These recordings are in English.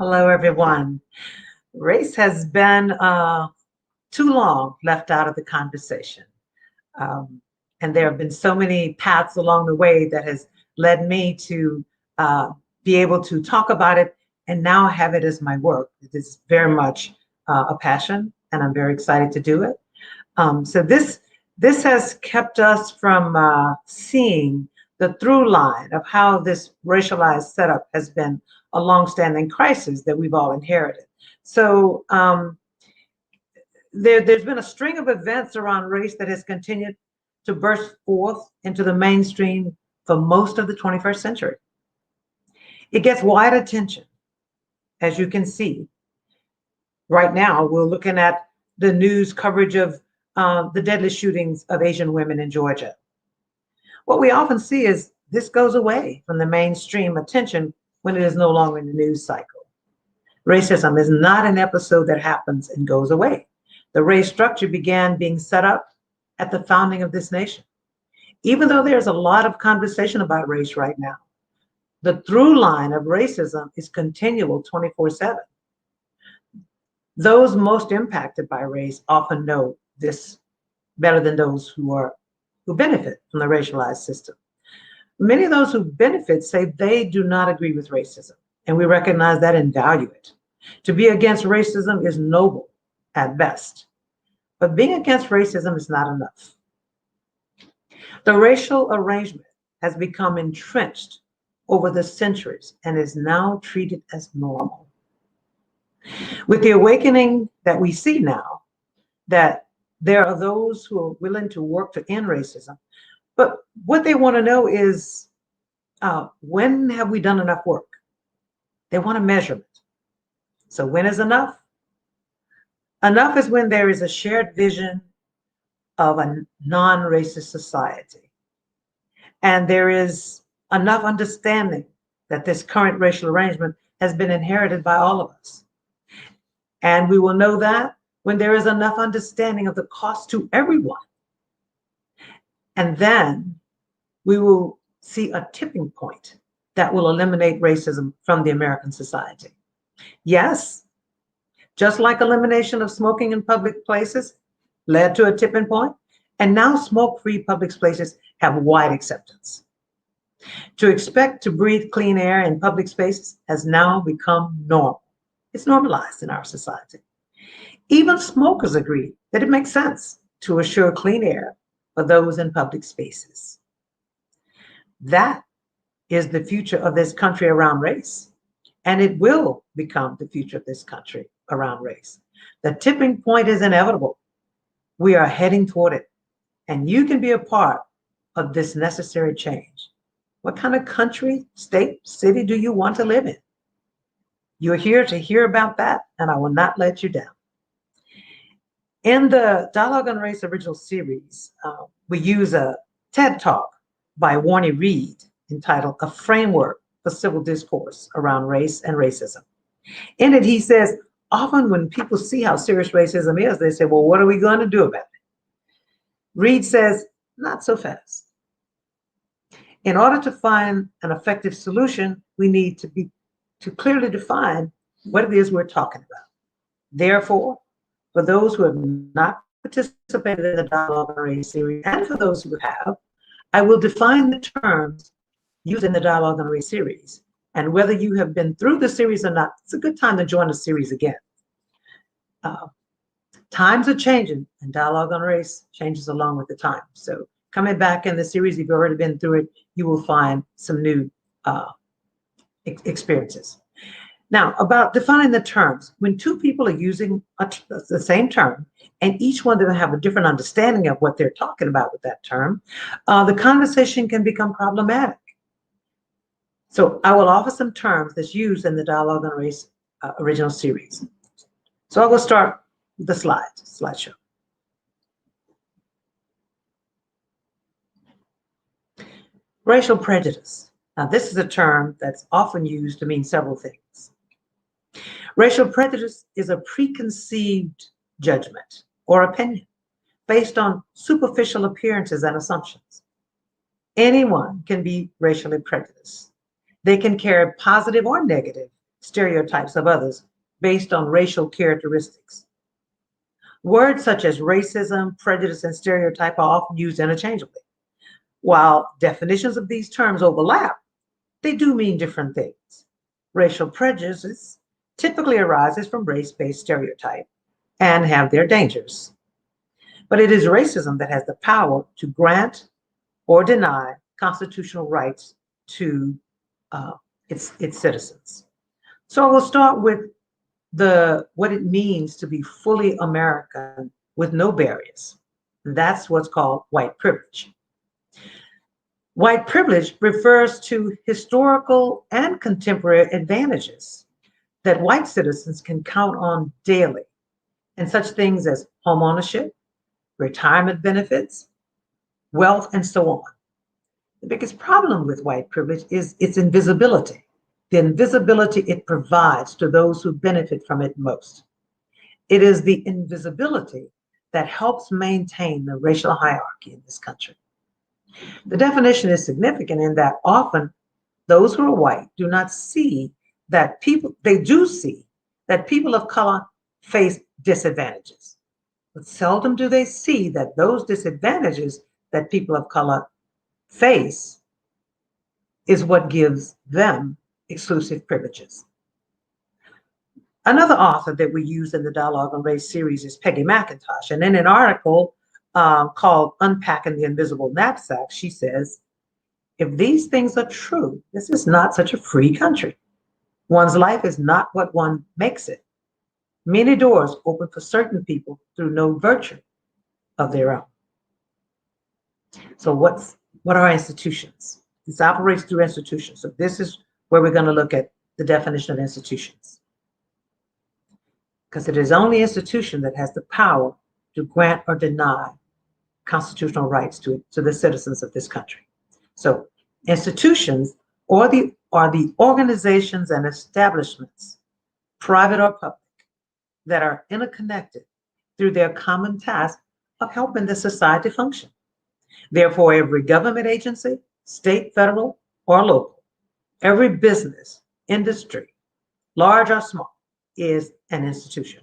Hello, everyone. Race has been too long left out of the conversation. Um, and there have been so many paths along the way that has led me to be able to talk about it and now have it as my work. It is very much a passion, and I'm very excited to do it. So this has kept us from seeing the through line of how this racialized setup has been a longstanding crisis that we've all inherited. So there's been a string of events around race that has continued to burst forth into the mainstream for most of the 21st century. It gets wide attention, as you can see. Right now, we're looking at the news coverage of the deadly shootings of Asian women in Georgia. What we often see is this goes away from the mainstream attention when it is no longer in the news cycle. Racism is not an episode that happens and goes away. The race structure began being set up at the founding of this nation. Even though there's a lot of conversation about race right now, the through line of racism is continual 24/7. Those most impacted by race often know this better than those who benefit from the racialized system. Many of those who benefit say they do not agree with racism, and we recognize that and value it. To be against racism is noble at best, but being against racism is not enough. The racial arrangement has become entrenched over the centuries and is now treated as normal. With the awakening that we see now, that there are those who are willing to work to end racism, but what they want to know is, when have we done enough work? They want a measurement. So when is enough? Enough is when there is a shared vision of a non-racist society. And there is enough understanding that this current racial arrangement has been inherited by all of us. And we will know that when there is enough understanding of the cost to everyone. And then we will see a tipping point that will eliminate racism from the American society. Yes, just like elimination of smoking in public places led to a tipping point, and now smoke-free public places have wide acceptance. To expect to breathe clean air in public spaces has now become normal. It's normalized in our society. Even smokers agree that it makes sense to assure clean air for those in public spaces. That is the future of this country around race, and it will become the future of this country around race. The tipping point is inevitable. We are heading toward it, and you can be a part of this necessary change. What kind of country, state, city do you want to live in? You're here to hear about that, and I will not let you down. In the Dialogue on Race original series, we use a TED Talk by Warnie Reed entitled A Framework for Civil Discourse Around Race and Racism. In it, he says, often when people see how serious racism is, they say, well, what are we going to do about it? Reed says, not so fast. In order to find an effective solution, we need to clearly define what it is we're talking about. Therefore, for those who have not participated in the Dialogue on Race series, and for those who have, I will define the terms used in the Dialogue on Race series. And whether you have been through the series or not, it's a good time to join the series again. Times are changing, and Dialogue on Race changes along with the time. So coming back in the series, if you've already been through it, you will find some new experiences. Now, about defining the terms, when two people are using the same term, and each one of them have a different understanding of what they're talking about with that term, the conversation can become problematic. So I will offer some terms that's used in the Dialogue on Race original series. So I will start with the slideshow. Racial prejudice. Now, this is a term that's often used to mean several things. Racial prejudice is a preconceived judgment or opinion based on superficial appearances and assumptions. Anyone can be racially prejudiced. They can carry positive or negative stereotypes of others based on racial characteristics. Words such as racism, prejudice, and stereotype are often used interchangeably. While definitions of these terms overlap, they do mean different things. Racial prejudice typically arises from race-based stereotype and have their dangers. But it is racism that has the power to grant or deny constitutional rights to its citizens. So I will start with what it means to be fully American with no barriers. That's what's called white privilege. White privilege refers to historical and contemporary advantages that white citizens can count on daily, and such things as home ownership, retirement benefits, wealth, and so on. The biggest problem with white privilege is its invisibility, the invisibility it provides to those who benefit from it most. It is the invisibility that helps maintain the racial hierarchy in this country. The definition is significant in that often those who are white do not see that they do see that people of color face disadvantages. But seldom do they see that those disadvantages that people of color face is what gives them exclusive privileges. Another author that we use in the Dialogue on Race series is Peggy McIntosh. And in an article called Unpacking the Invisible Knapsack, she says, if these things are true, this is not such a free country. One's life is not what one makes it. Many doors open for certain people through no virtue of their own. So what are institutions? This operates through institutions. So this is where we're going to look at the definition of institutions. Because it is only institution that has the power to grant or deny constitutional rights to the citizens of this country. So institutions are the organizations and establishments, private or public, that are interconnected through their common task of helping the society function. Therefore, every government agency, state, federal, or local, every business, industry, large or small, is an institution,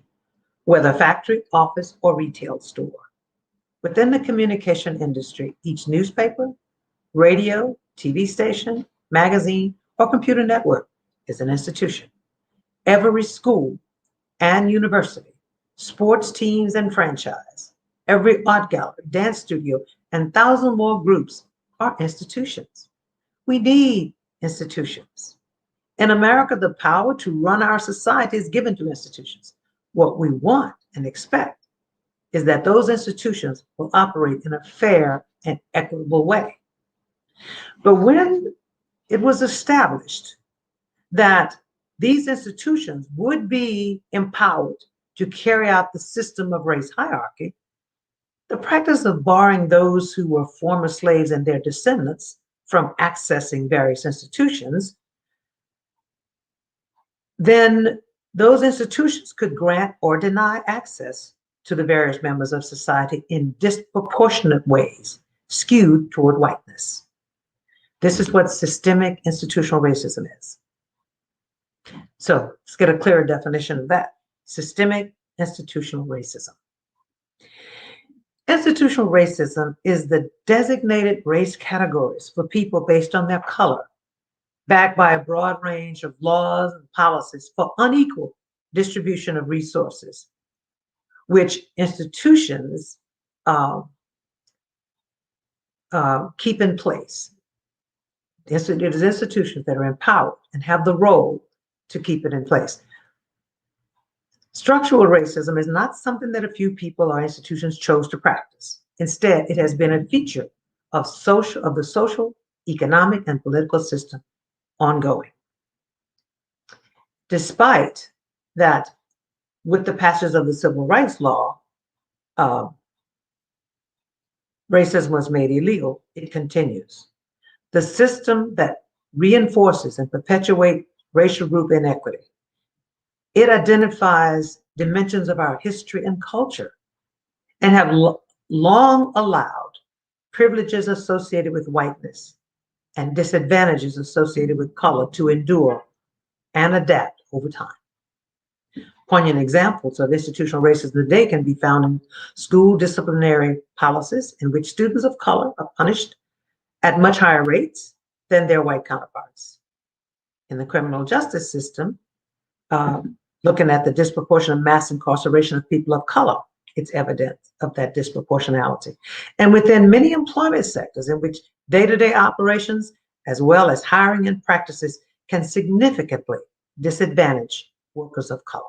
whether factory, office, or retail store. Within the communication industry, each newspaper, radio, TV station, magazine, or computer network is an institution. Every school and university, sports teams and franchise, every art gallery, dance studio, and thousands more groups are institutions. We need institutions. In America, the power to run our society is given to institutions. What we want and expect is that those institutions will operate in a fair and equitable way. But when it was established that these institutions would be empowered to carry out the system of race hierarchy, the practice of barring those who were former slaves and their descendants from accessing various institutions, then those institutions could grant or deny access to the various members of society in disproportionate ways, skewed toward whiteness. This is what systemic institutional racism is. So let's get a clearer definition of that. Systemic institutional racism. Institutional racism is the designated race categories for people based on their color, backed by a broad range of laws and policies for unequal distribution of resources, which institutions keep in place. It is institutions that are empowered and have the role to keep it in place. Structural racism is not something that a few people or institutions chose to practice. Instead, it has been a feature of the social, economic, and political system ongoing. Despite that, with the passage of the Civil Rights Law, racism was made illegal. It continues. The system that reinforces and perpetuates racial group inequity. It identifies dimensions of our history and culture and have long allowed privileges associated with whiteness and disadvantages associated with color to endure and adapt over time. Poignant examples of institutional racism today can be found in school disciplinary policies in which students of color are punished at much higher rates than their white counterparts. In the criminal justice system, looking at the disproportionate mass incarceration of people of color, it's evidence of that disproportionality. And within many employment sectors in which day-to-day operations, as well as hiring and practices, can significantly disadvantage workers of color.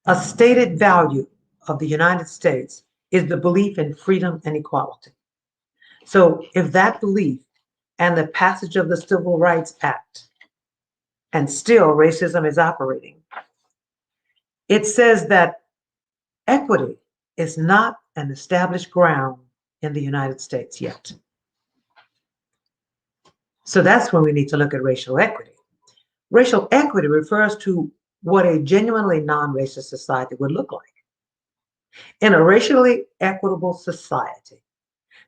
A stated value of the United States is the belief in freedom and equality. So if that belief and the passage of the Civil Rights Act, and still racism is operating, it says that equity is not an established ground in the United States yet. So that's when we need to look at racial equity. Racial equity refers to what a genuinely non-racist society would look like. In a racially equitable society,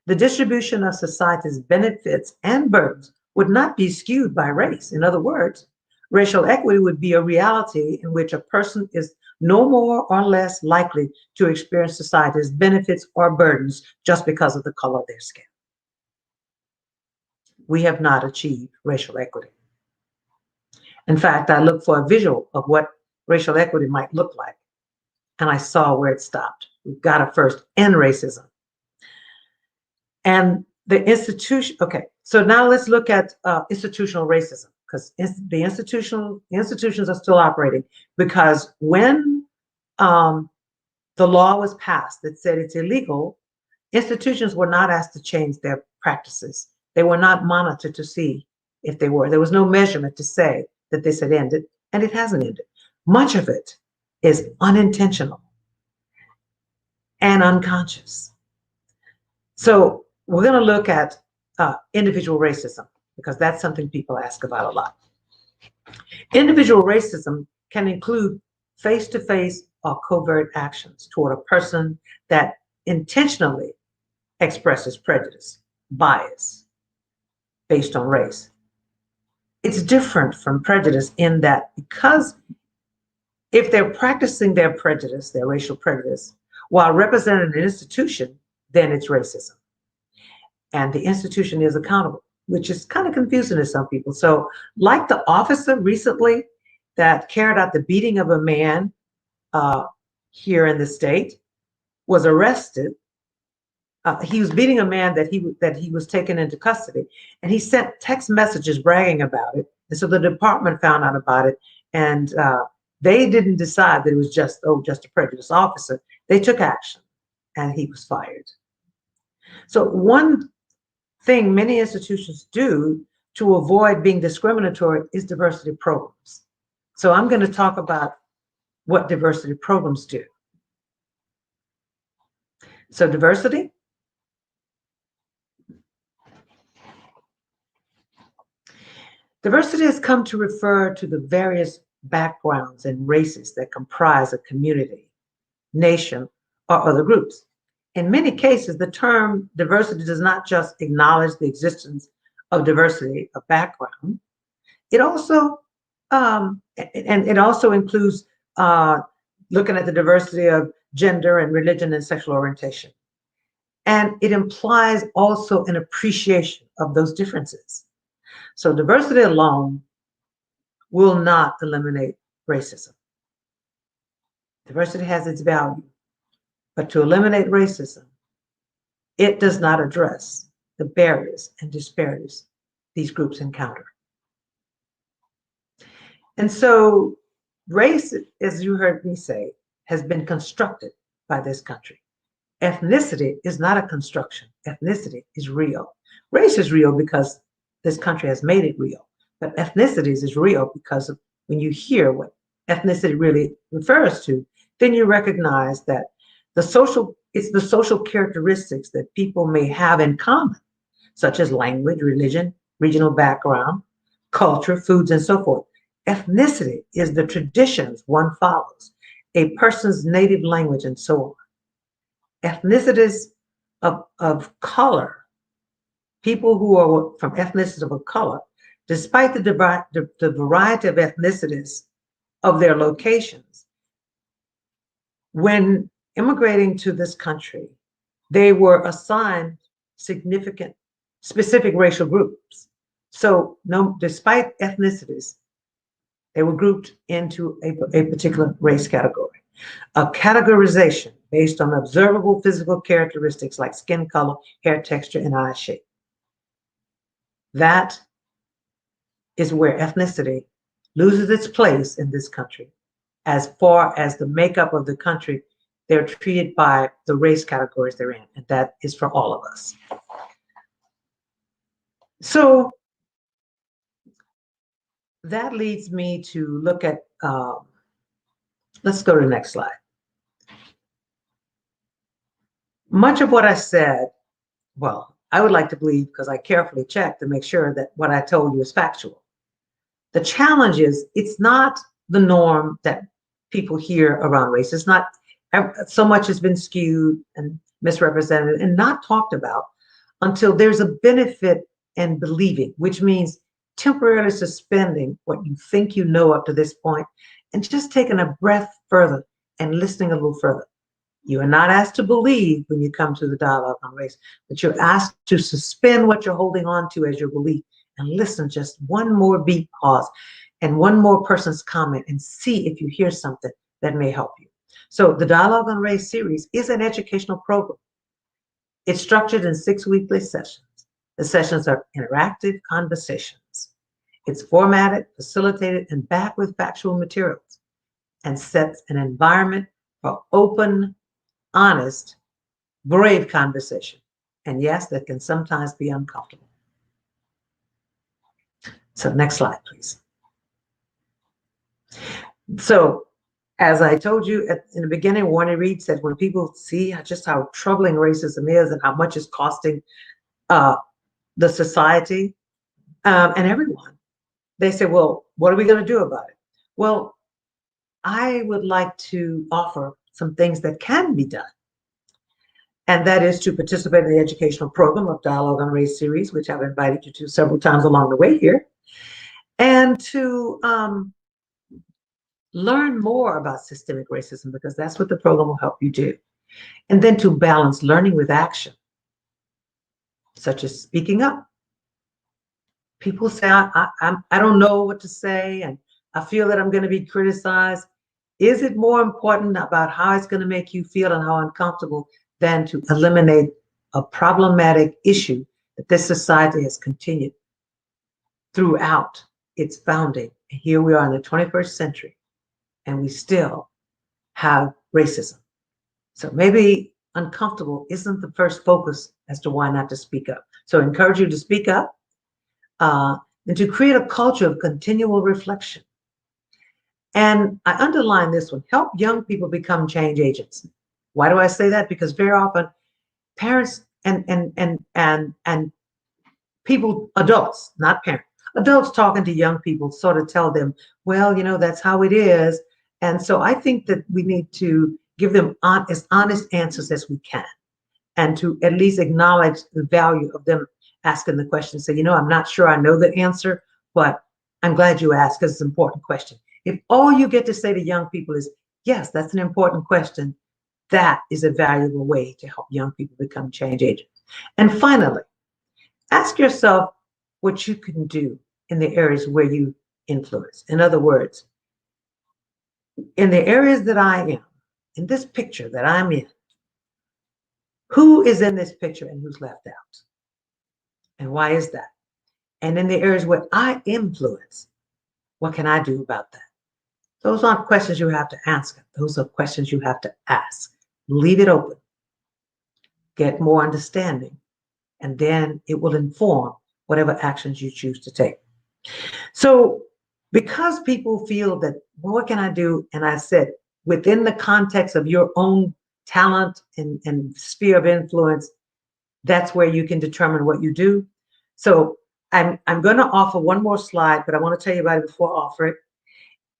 the distribution of society's benefits and burdens would not be skewed by race. In other words, racial equity would be a reality in which a person is no more or less likely to experience society's benefits or burdens just because of the color of their skin. We have not achieved racial equity. In fact, I looked for a visual of what racial equity might look like, and I saw where it stopped. We've got to first end racism. And the institution, okay, so now let's look at institutional racism, because the institutions are still operating, because when the law was passed that said it's illegal, institutions were not asked to change their practices. They were not monitored to see if they were. There was no measurement to say that this had ended, and it hasn't ended. Much of it is unintentional and unconscious. So we're going to look at individual racism, because that's something people ask about a lot. Individual racism can include face-to-face or covert actions toward a person that intentionally expresses prejudice, bias based on race. It's different from prejudice in that, because if they're practicing their prejudice, their racial prejudice, while representing an institution, then it's racism. And the institution is accountable, which is kind of confusing to some people. So like the officer recently that carried out the beating of a man here in the state, was arrested. He was beating a man that he was taken into custody, and he sent text messages bragging about it. And so the department found out about it, and they didn't decide that it was just a prejudiced officer. They took action, and he was fired. So one thing many institutions do to avoid being discriminatory is diversity programs. So I'm going to talk about what diversity programs do. So diversity. Diversity has come to refer to the various backgrounds and races that comprise a community, nation, or other groups. In many cases, the term diversity does not just acknowledge the existence of diversity of background. It also includes looking at the diversity of gender and religion and sexual orientation. And it implies also an appreciation of those differences. So diversity alone will not eliminate racism. Diversity has its value, but to eliminate racism, it does not address the barriers and disparities these groups encounter. And so race, as you heard me say, has been constructed by this country. Ethnicity is not a construction. Ethnicity is real. Race is real because this country has made it real. But ethnicity is real because of when you hear what ethnicity really refers to, then you recognize that it's the social characteristics that people may have in common, such as language, religion, regional background, culture, foods, and so forth. Ethnicity is the traditions one follows, a person's native language, and so on. Ethnicities of color, people who are from ethnicities of color, Despite the variety of ethnicities of their locations, when immigrating to this country, they were assigned significant, specific racial groups. So no, despite ethnicities, they were grouped into a particular race category. A categorization based on observable physical characteristics like skin color, hair texture, and eye shape. That is where ethnicity loses its place in this country. As far as the makeup of the country, they're treated by the race categories they're in, and that is for all of us. So that leads me to look at, let's go to the next slide. Much of what I said, well, I would like to believe, because I carefully checked to make sure that what I told you is factual. The challenge is it's not the norm that people hear around race. It's not, so much has been skewed and misrepresented and not talked about until there's a benefit in believing, which means temporarily suspending what you think you know up to this point and just taking a breath further and listening a little further. You are not asked to believe when you come to the dialogue on race, but you're asked to suspend what you're holding on to as your belief and listen just one more beat, pause, and one more person's comment and see if you hear something that may help you. So the Dialogue on Race series is an educational program. It's structured in 6 weekly sessions. The sessions are interactive conversations. It's formatted, facilitated, and backed with factual materials and sets an environment for open, honest, brave conversation. And yes, that can sometimes be uncomfortable. So next slide, please. So as I told you in the beginning, Warren Reed said, when people see just how troubling racism is and how much it's costing the society and everyone, they say, well, what are we going to do about it? Well, I would like to offer some things that can be done. And that is to participate in the educational program of Dialogue on Race series, which I've invited you to several times along the way here, and to learn more about systemic racism, because that's what the program will help you do. And then to balance learning with action, such as speaking up. People say, I don't know what to say, and I feel that I'm going to be criticized. Is it more important about how it's going to make you feel and how uncomfortable than to eliminate a problematic issue that this society has continued throughout its founding? And here we are in the 21st century, and we still have racism. So maybe uncomfortable isn't the first focus as to why not to speak up. So I encourage you to speak up and to create a culture of continual reflection. And I underline this one: help young people become change agents. Why do I say that? Because very often parents and people, adults, not parents, adults talking to young people sort of tell them, well, you know, that's how it is. And so I think that we need to give them as honest answers as we can, and to at least acknowledge the value of them asking the question. Say, you know, I'm not sure I know the answer, but I'm glad you asked because it's an important question. If all you get to say to young people is, yes, that's an important question, that is a valuable way to help young people become change agents. And finally, ask yourself what you can do in the areas where you influence. In other words, in the areas that I am, in this picture that I'm in, who is in this picture and who's left out? And why is that? And in the areas where I influence, what can I do about that? Those aren't questions you have to answer. Those are questions you have to ask. Leave it open. Get more understanding. And then it will inform whatever actions you choose to take. So because people feel that, well, what can I do? And I said, within the context of your own talent and sphere of influence, that's where you can determine what you do. So I'm going to offer one more slide, but I want to tell you about it before I offer it.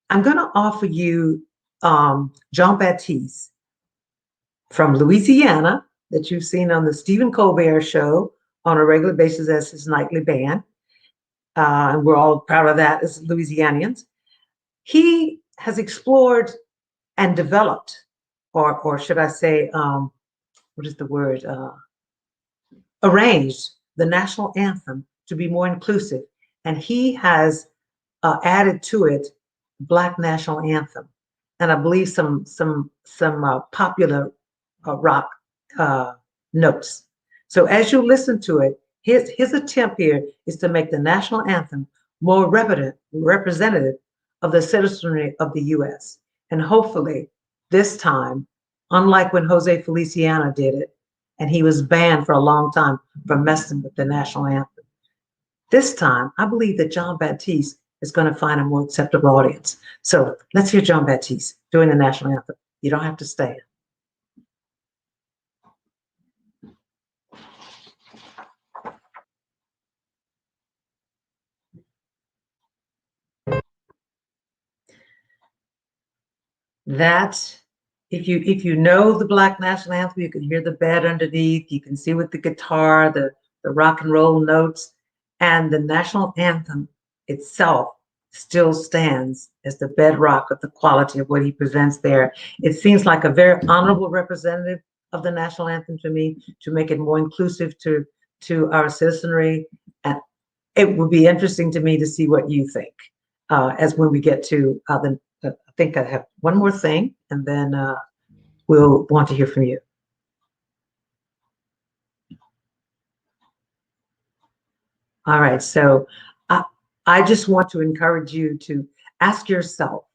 I'm going to offer you Jean Baptiste from Louisiana, that you've seen on the Stephen Colbert Show on a regular basis as his nightly band. and we're all proud of that as Louisianians. He has explored and developed, or should I say, what is the word? Arranged the national anthem to be more inclusive, and he has added to it Black national anthem, and I believe some popular rock notes. So as you listen to it, his attempt here is to make the national anthem more representative of the citizenry of the U.S. And hopefully this time, unlike when Jose Feliciano did it, and he was banned for a long time for messing with the national anthem, this time I believe that John Baptiste is going to find a more acceptable audience. So let's hear John Baptiste doing the national anthem. You don't have to stay. That, if you know the Black national anthem, you can hear the bed underneath, you can see with the guitar, the rock and roll notes, and the national anthem itself still stands as the bedrock of the quality of what he presents there. It seems like a very honorable representative of the national anthem to me, to make it more inclusive to our citizenry. And it would be interesting to me to see what you think as when we get to I think I have one more thing, and then we'll want to hear from you. All right, so I just want to encourage you to ask yourself,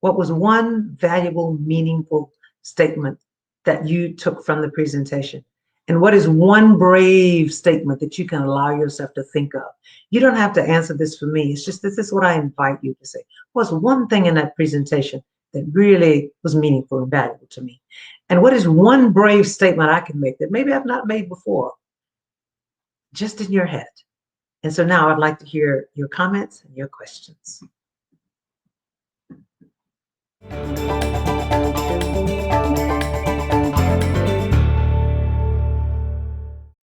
what was one valuable, meaningful statement that you took from the presentation? And what is one brave statement that you can allow yourself to think of? You don't have to answer this for me. It's just, this is what I invite you to say. What's one thing in that presentation that really was meaningful and valuable to me? And what is one brave statement I can make that maybe I've not made before, just in your head? And so now I'd like to hear your comments and your questions.